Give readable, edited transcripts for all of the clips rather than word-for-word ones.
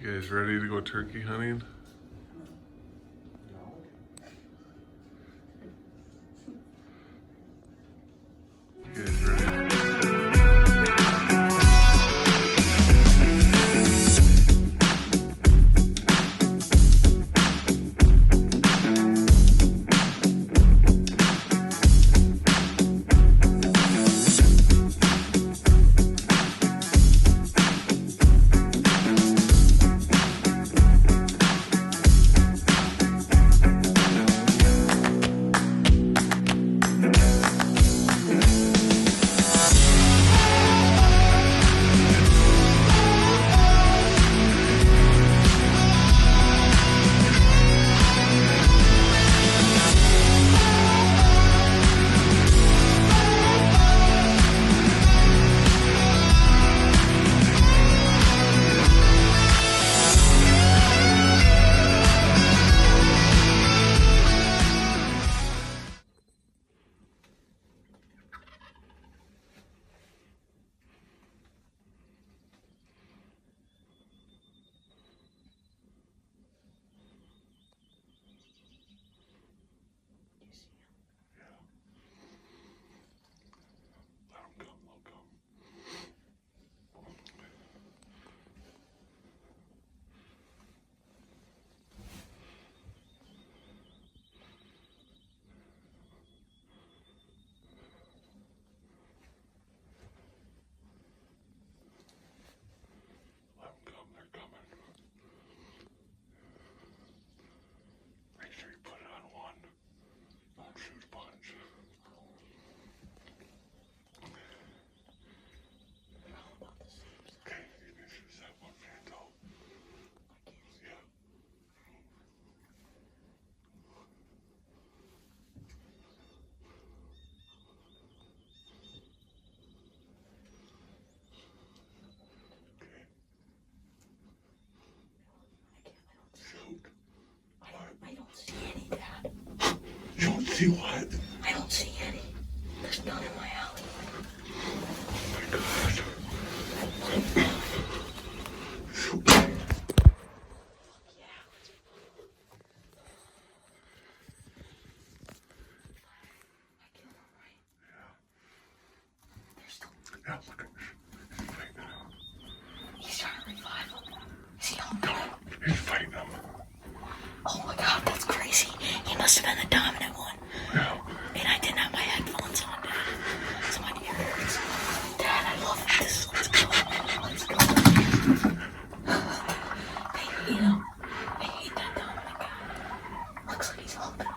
You guys ready to go turkey hunting? You guys ready? You don't see what? I don't see any. There's none in my alley. Oh my god. Shoot. Yeah. I killed him, right? Yeah. There's still... Yeah, look at he's fighting him. He's trying to revive him. Is he on top? He's fighting him. Oh my god, that's crazy. He must have been the dominant one. Yeah. And I didn't have my headphones on, Dad. So my ears. Dad, I love this. Let's go. Let's go. I hate him. I hate that dominant guy. Looks like he's helping.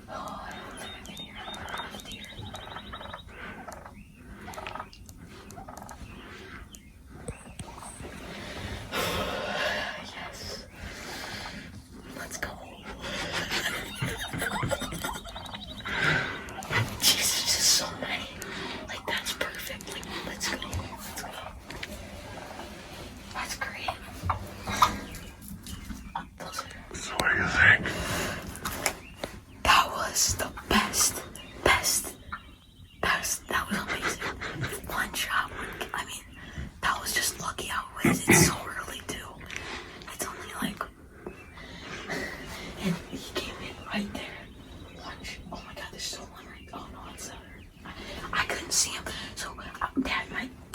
Oh, I don't think I can hear him. I have to hear him. Yes. Let's go. Jesus, this is so many. Like, that's perfect. Like, let's go. Let's go. That's great. Those are... So what do you think? That was the best. That was amazing. One shot. I mean, that was just lucky how it was. It's so early, too. It's only like... And he came in right there. Oh my god, there's still one right... Oh no, it's I couldn't see him. So, Dad,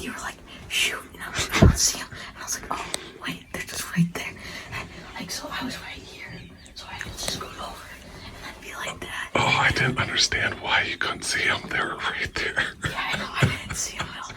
you were like, shoot. And I was like, I don't see him. And I was like, oh, wait, they're just right there. And, like, so I was right here. So I could just scoot over and then be like that. Oh, I didn't understand why you couldn't see him. They were right there. Yeah, I know. I didn't see him at all.